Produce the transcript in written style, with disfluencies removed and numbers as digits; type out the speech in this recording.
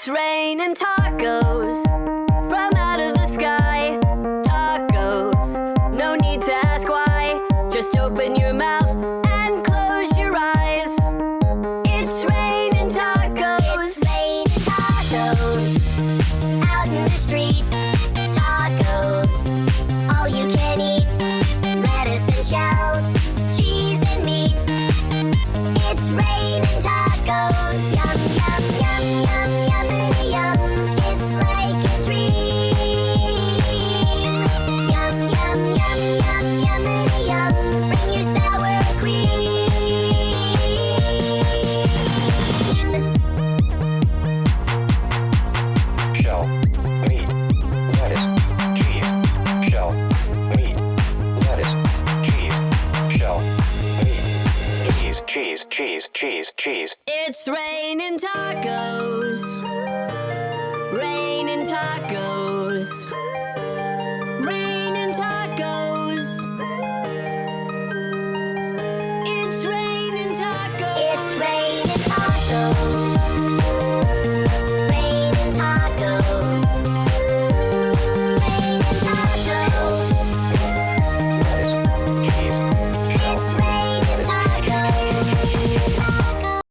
It's raining tacos from out of the sky. Tacos, no need to ask why. Just open your mouth and close your eyes. It's raining tacos. It's raining tacos out in the street. Tacos, all you can eat. Lettuce and shells, cheese and meat. It's raining tacos. Yum, yum, yum, yum, yummity yum. It's like a dream. Yum, yum, yum, yum, yummity yum. Bring your sour cream. Shell, meat, lettuce, cheese. Shell, meat, lettuce, cheese. Shell, meat, cheese. It's raining tacos. Raining tacos.